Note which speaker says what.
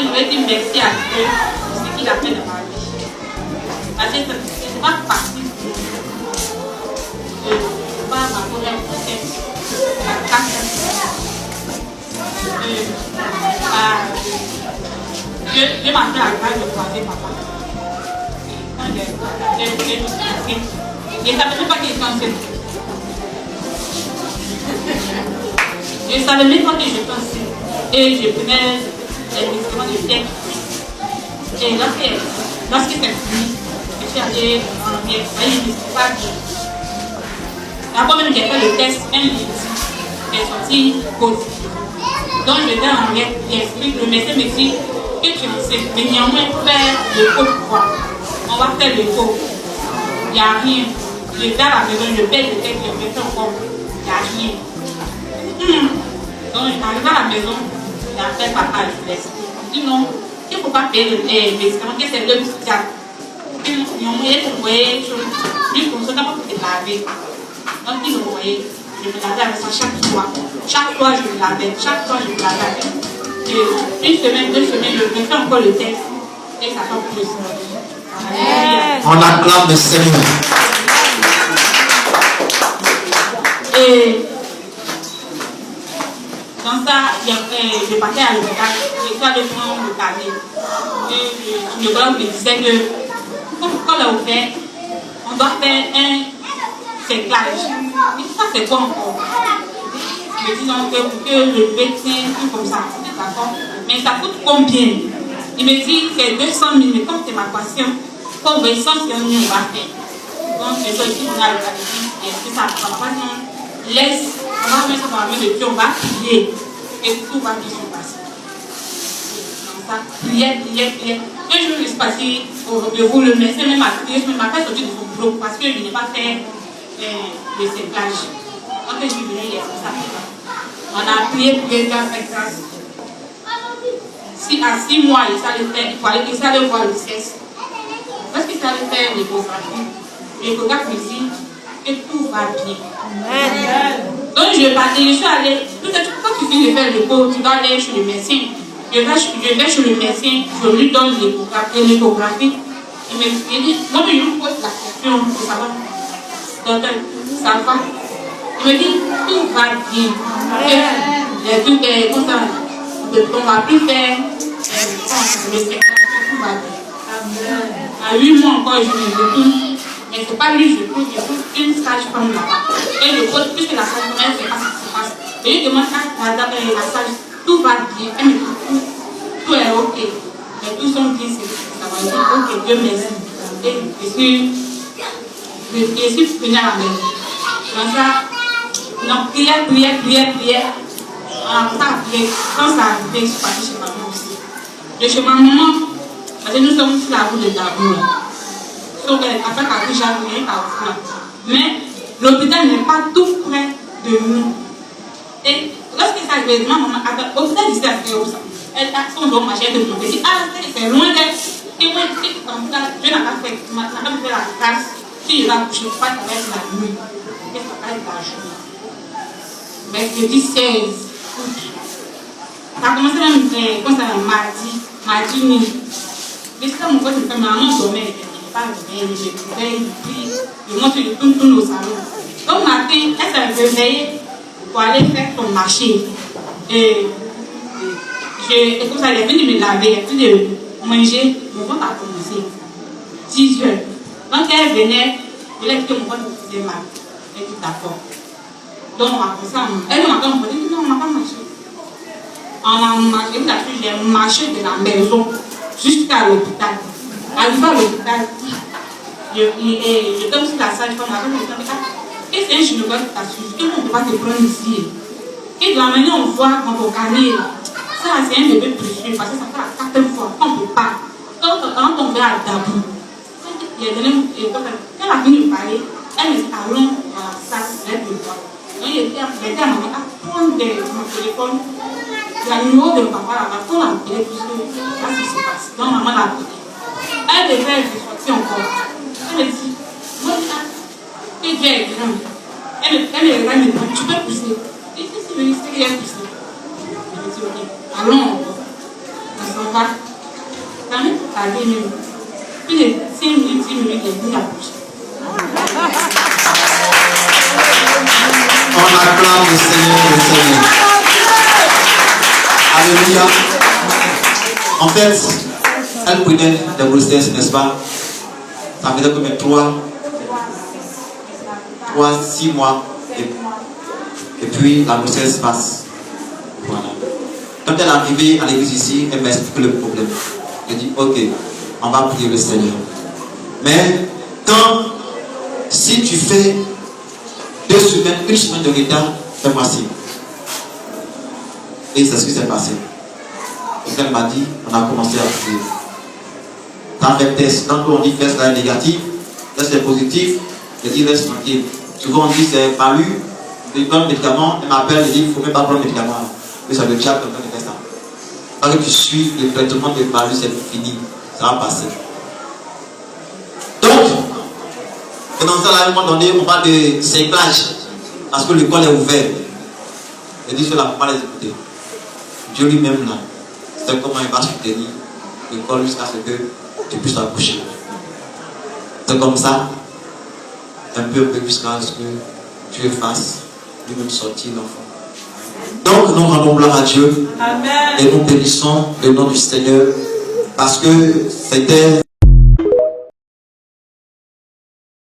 Speaker 1: je vais dire merci à Dieu pour ce qu'il a fait dans ma vie. Parce que c'est pas facile. Pas ma colère, la casse. Dieu m'a fait la grâce de croiser papa. Quand j'ai je ne savais même pas qu'il était enceinte. Je ne savais même pas que j'étais enceinte. Et je prenais les médicaments de tête. Et lorsque c'est fini, je suis allée en Amérique. Je ne sais pas bien. D'abord même j'ai fait le test, même j'ai sorti positif. Donc je vais en Amérique, j'explique, le médecin me dit que tu es enceinte. Mais néanmoins, faire le faux pour voir. On va faire le faux. Il n'y a rien. Je vais à la maison, je paye le test, je vais faire encore. Il n'y a rien. Donc j'arrive à la maison, j'appelle papa, je laisse. Il dit non, il ne faut pas payer les médicaments, que c'est le social. Il m'a envoyé, lui comme ça, d'abord pour te laver. Donc il m'a envoyé, je me lavais avec ça chaque fois. Chaque fois je me lavais, chaque fois je me lavais avec. Une semaine, 2 semaines, je fais encore le test et ça sort plus.
Speaker 2: On acclame le Seigneur.
Speaker 1: Et dans ça, je partais à l'hôpital, je suis allée prendre le cahier. Et le gars me disait que, quand on l'a ouvert, on doit faire un séclage. Et ça, c'est quoi encore? Je me dis donc que le médecin, tout comme ça, d'accord. Mais ça coûte combien? Il me dit c'est 200 000, mais comme c'est ma passion, comme 100 000, on va faire. Donc, je dois dire, on a le cahier, et que ça va pas, laisse, on va mettre dans la main de Dieu, on va prier. Et tout va bien se passer. Comme ça, prière. Un jour, je suis passée au bureau, le médecin m'a fait sortir de son bureau parce que je n'ai pas fait le séclage. Donc, je suis venue, il est comme ça. On a prié, Dieu a fait grâce. Si à 6 mois, il s'allait faire, il fallait voir le sexe. Parce qu'il s'allait faire l'échographie ici, et tout va bien. Amen. Donc je suis allée, peut-être quand tu finis de faire le cours, tu dois aller chez le médecin. Je vais chez le médecin, je lui donne l'échographie. Il me dit, non mais je lui pose la question pour savoir, docteur, ça va. Il me dit, tout va bien. Les trucs, comme ça, on ne va plus faire le spectacle, tout va bien. À 8 mois encore, je me retourne. Mais ce n'est pas lui, je trouve une sage-femme là-bas. Et le code, puisque la sage-femme, elle ne sait pas ce qui se passe. Et je demande à la sage, tout va bien. Elle me dit, tout est ok. Mais tout sont bien, ça va dire, ok, Dieu merci. Et je suis venue à la maison. Comme ça, donc prière. On a pas prié. Quand ça arrivait, je suis partie chez maman aussi. De chez ma maman, parce que nous sommes sur la route de Dabour. Sauf qu'après qu'après j'ai arrivé par là. Mais l'hôpital n'est pas tout près de nous. Et lorsque ça arrive, ma maman, l'hôpital ici à Féosa, elle a son don marché, elle me dit, ah, c'est loin d'elle. Et moi, je dis, comme ça, Dieu n'a pas fait la grâce. Si je vais accoucher, pas avec la nuit. Qu'est-ce que ça va être la journée? Mercredi 16 août. Ça a commencé même comme ça, mardi nuit. Jusqu'à mon pote, ma maman dormait. Pas je monte, je tourne au salon. Donc, matin, elle s'est réveillée pour aller faire son marché. Et comme ça, elle est venue me laver, elle est venue de manger. Mon ventre a commencé. 10 heures. Donc, elle venait, je lui ai dit que mon ventre me faisait mal. Elle dit d'accord. Donc, on a commencé à manger. Elle m'a dit non, on n'a pas marché. On a marché, j'ai marché de la maison jusqu'à l'hôpital. Arrivé à l'hôpital, je tombe sur la sage-femme, je me dis, qu'est-ce que c'est un gynécologue qui t'a suivi? Comment on ne peut pas te prendre ici? Et de la manière on voit dans ton carnet, ça c'est un bébé précieux parce que ça fait la 4e fois qu'on ne peut pas. Donc quand on va à Dabou, quand elle a fini de parler, elle me dit, allons à la salle, elle me voit. Donc il était à maman à prendre mon téléphone, le numéro de mon papa là-bas, pour l'appeler, puisque là ce qui se passe. Donc maman l'a appelé. Elle devait être sortie encore. Elle me dit, moi, que Dieu est grand. Elle me regarde, elle me dit, tu peux pousser. Et si le ministère est poussé, elle me dit, ok, allons, on s'en va. par 10 minutes. Puis les 5 minutes, 10 minutes, les bouts approchent.
Speaker 2: On acclame le Seigneur, le Seigneur. Alléluia. En fait, elle prenait des grossesses, n'est-ce pas? Ça faisait comme 6 mois. Et puis la grossesse passe. Voilà. Quand elle est arrivée à l'église ici, elle m'a expliqué le problème. Elle dit, ok, on va prier le Seigneur. Mais si tu fais 2 semaines, 1 semaine de retard, fais-moi signe. Et c'est ce qui s'est passé. Et elle m'a dit, on a commencé à prier. Dans les tests, quand on dit test là est négatif, test est positif, elle dit reste tranquille. Souvent on dit c'est palu, je donne le médicament, elle m'appelle, elle dit il ne faut même pas prendre le médicament. Mais ça veut dire que tu fais ça. Quand tu suis le traitement de palu, c'est fini, ça va passer. Donc, dans ça, à un moment donné, on parle de cinglage, parce que le col est ouvert. Elle dit cela, il ne faut pas les écouter. Dieu lui-même là, c'est comment il va soutenir le col jusqu'à ce que tu puisses accoucher. C'est comme ça, un peu jusqu'à ce que Dieu fasse lui-même sortir l'enfant. Donc nous rendons gloire à Dieu. Amen. Et nous bénissons le nom du Seigneur parce que c'était